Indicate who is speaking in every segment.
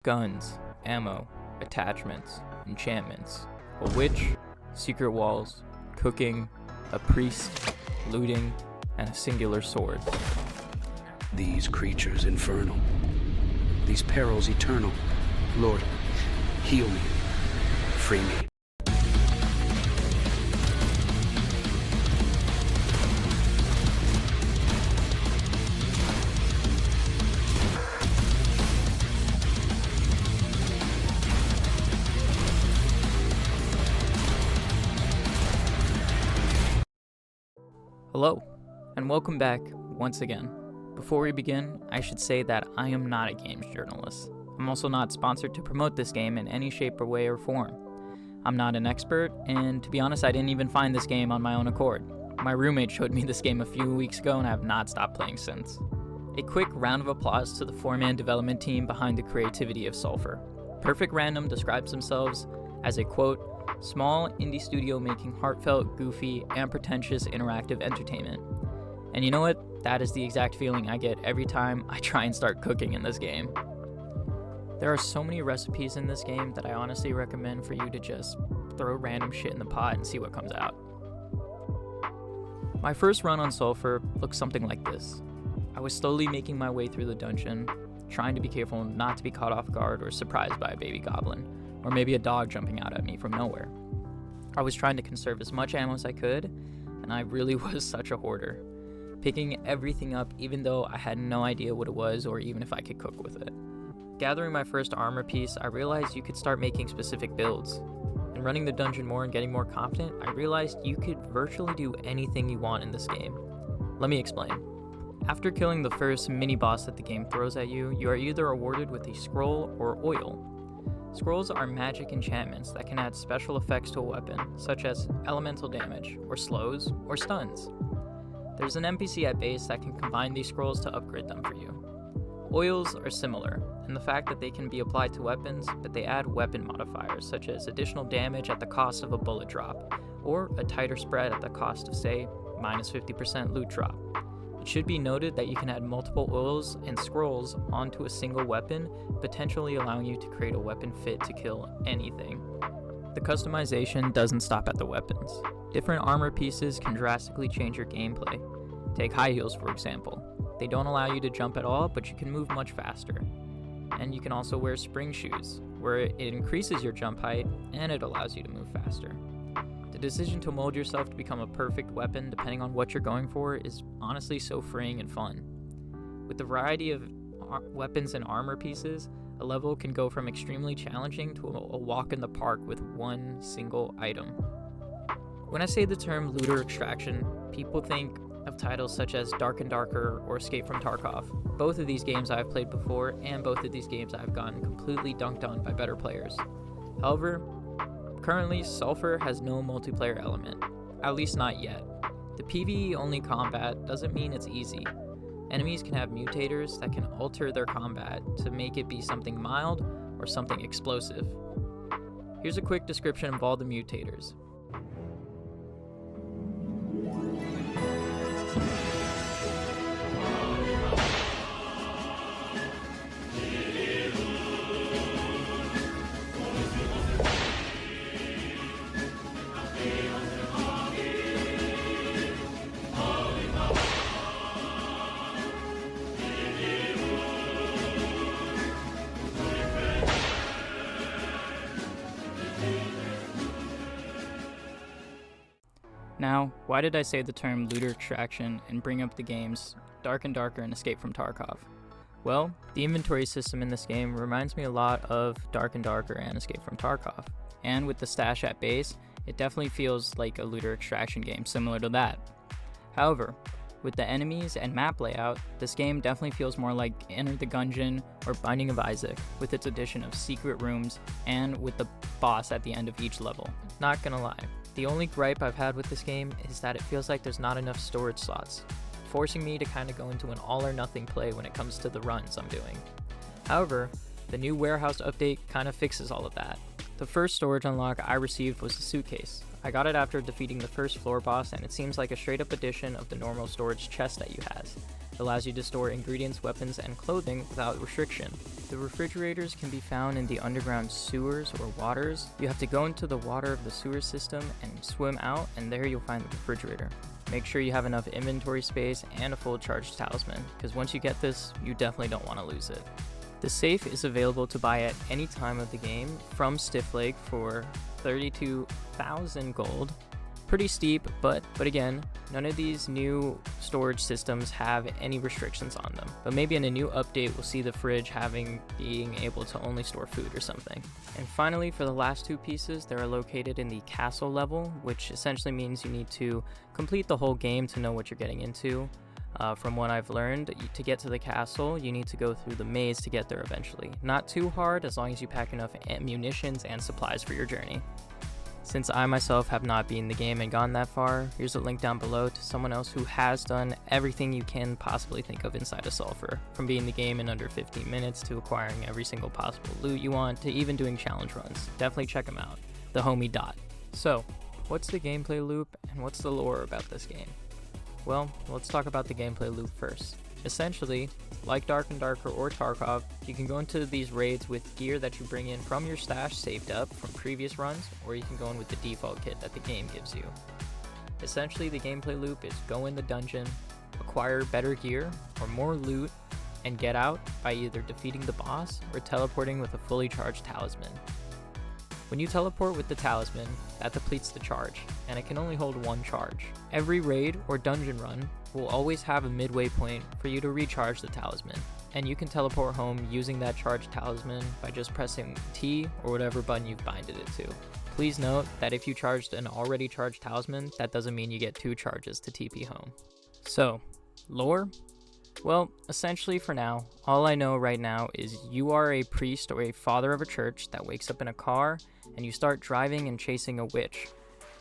Speaker 1: Guns, ammo, attachments, enchantments, a witch, secret walls, cooking, a priest, looting, and a singular sword.
Speaker 2: These creatures infernal, these perils eternal. Lord, heal me, free me.
Speaker 1: Hello, and welcome back once again. Before we begin, I should say that I am not a games journalist. I'm also not sponsored to promote this game in any shape or way or form. I'm not an expert, and to be honest, I didn't even find this game on my own accord. My roommate showed me this game a few weeks ago, and I have not stopped playing since. A quick round of applause to the 4-man development team behind the creativity of Sulfur. Perfect Random describes themselves as a, quote, small indie studio making heartfelt, goofy, and pretentious interactive entertainment. And you know what? That is the exact feeling I get every time I try and start cooking in this game. There are so many recipes in this game that I honestly recommend for you to just throw random shit in the pot and see what comes out. My first run on Sulfur looked something like this. I was slowly making my way through the dungeon, trying to be careful not to be caught off guard or surprised by a baby goblin, or maybe a dog jumping out at me from nowhere. I was trying to conserve as much ammo as I could, and I really was such a hoarder, picking everything up even though I had no idea what it was or even if I could cook with it. Gathering my first armor piece, I realized you could start making specific builds. And running the dungeon more and getting more confident, I realized you could virtually do anything you want in this game. Let me explain. After killing the first mini-boss that the game throws at you, you are either awarded with a scroll or oil. Scrolls are magic enchantments that can add special effects to a weapon, such as elemental damage, or slows, or stuns. There's an NPC at base that can combine these scrolls to upgrade them for you. Oils are similar, in the fact that they can be applied to weapons, but they add weapon modifiers, such as additional damage at the cost of a bullet drop, or a tighter spread at the cost of, say, minus 50% loot drop. It should be noted that you can add multiple oils and scrolls onto a single weapon, potentially allowing you to create a weapon fit to kill anything. The customization doesn't stop at the weapons. Different armor pieces can drastically change your gameplay. Take high heels, for example. They don't allow you to jump at all, but you can move much faster. And you can also wear spring shoes, where it increases your jump height and it allows you to move faster. The decision to mold yourself to become a perfect weapon, depending on what you're going for, is honestly so freeing and fun. With the variety of weapons and armor pieces, a level can go from extremely challenging to a walk in the park with one single item. When I say the term looter extraction, people think of titles such as Dark and Darker or Escape from Tarkov. Both of these games I've played before, and both of these games I've gotten completely dunked on by better players. However, currently, Sulfur has no multiplayer element, at least not yet. The PvE-only combat doesn't mean it's easy. Enemies can have mutators that can alter their combat to make it be something mild or something explosive. Here's a quick description of all the mutators. Now, why did I say the term looter extraction and bring up the games Dark and Darker and Escape from Tarkov? Well, the inventory system in this game reminds me a lot of Dark and Darker and Escape from Tarkov. And with the stash at base, it definitely feels like a looter extraction game similar to that. However, with the enemies and map layout, this game definitely feels more like Enter the Gungeon or Binding of Isaac, with its addition of secret rooms and with the boss at the end of each level. Not gonna lie, the only gripe I've had with this game is that it feels like there's not enough storage slots, forcing me to kind of go into an all or nothing play when it comes to the runs I'm doing. However, the new warehouse update kind of fixes all of that. The first storage unlock I received was the suitcase. I got it after defeating the first floor boss, and it seems like a straight up addition of the normal storage chest that you has, allows you to store ingredients, weapons, and clothing without restriction. The refrigerators can be found in the underground sewers or waters. You have to go into the water of the sewer system and swim out, and there you'll find the refrigerator. Make sure you have enough inventory space and a full charged talisman, because once you get this, you definitely don't want to lose it. The safe is available to buy at any time of the game from Stiff Lake for 32,000 gold. Pretty steep, but again, none of these new storage systems have any restrictions on them. But maybe in a new update, we'll see the fridge being able to only store food or something. And finally, for the last two pieces, they are located in the castle level, which essentially means you need to complete the whole game to know what you're getting into. From what I've learned, to get to the castle, you need to go through the maze to get there eventually. Not too hard, as long as you pack enough munitions and supplies for your journey. Since I myself have not beaten the game and gone that far, here's a link down below to someone else who has done everything you can possibly think of inside of Sulfur, from beating the game in under 15 minutes to acquiring every single possible loot you want to even doing challenge runs. Definitely check him out, the homie Dot. So, what's the gameplay loop and what's the lore about this game? Well, let's talk about the gameplay loop first. Essentially, like Dark and Darker or Tarkov, you can go into these raids with gear that you bring in from your stash saved up from previous runs, or you can go in with the default kit that the game gives you. Essentially, the gameplay loop is go in the dungeon, acquire better gear or more loot, and get out by either defeating the boss or teleporting with a fully charged talisman. When you teleport with the talisman, that depletes the charge, and it can only hold one charge. Every raid or dungeon run will always have a midway point for you to recharge the talisman, and you can teleport home using that charged talisman by just pressing T or whatever button you've binded it to. Please note that if you charged an already charged talisman, that doesn't mean you get 2 charges to TP home. So, lore? Well, essentially for now, all I know right now is you are a priest or a father of a church that wakes up in a car and you start driving and chasing a witch.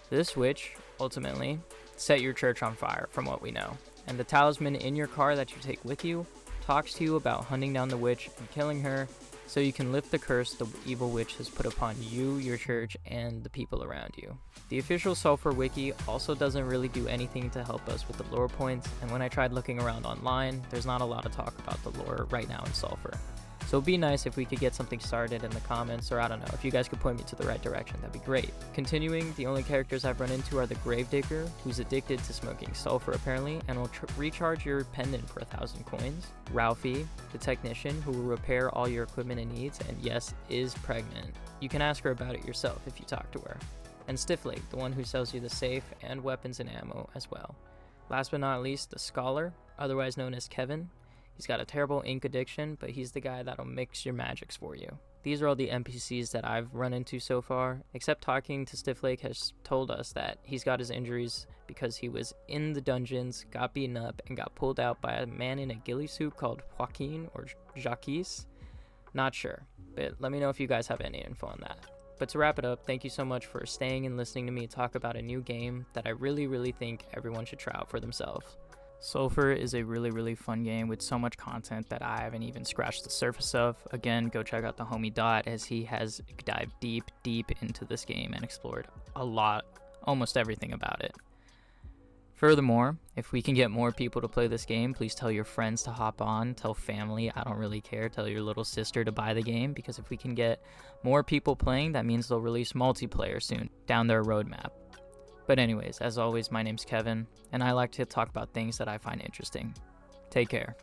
Speaker 1: This witch, ultimately, set your church on fire from what we know. And the talisman in your car that you take with you talks to you about hunting down the witch and killing her so you can lift the curse the evil witch has put upon you, your church, and the people around you. The official Sulfur wiki also doesn't really do anything to help us with the lore points, and when I tried looking around online, there's not a lot of talk about the lore right now in Sulfur. So it'd be nice if we could get something started in the comments, or I don't know, if you guys could point me to the right direction, that'd be great. Continuing, the only characters I've run into are the Gravedigger, who's addicted to smoking sulfur apparently, and will recharge your pendant for 1,000 coins. Ralphie, the technician, who will repair all your equipment and needs, and yes, is pregnant. You can ask her about it yourself if you talk to her. And Stiff Lake, the one who sells you the safe and weapons and ammo as well. Last but not least, the Scholar, otherwise known as Kevin. He's got a terrible ink addiction, but he's the guy that'll mix your magics for you. These are all the NPCs that I've run into so far, except talking to Stiff Lake has told us that he's got his injuries because he was in the dungeons, got beaten up, and got pulled out by a man in a ghillie suit called Joaquin or Jacques. Not sure, but let me know if you guys have any info on that. But to wrap it up, thank you so much for staying and listening to me talk about a new game that I really think everyone should try out for themselves. Sulfur is a really fun game with so much content that I haven't even scratched the surface of. Again, go check out the homie Dot, as he has dived deep into this game and explored a lot, almost everything about it. Furthermore, if we can get more people to play this game, please tell your friends to hop on, tell family, I don't really care, tell your little sister to buy the game, because if we can get more people playing, that means they'll release multiplayer soon down their roadmap. But anyways, as always, my name's Kevin, and I like to talk about things that I find interesting. Take care.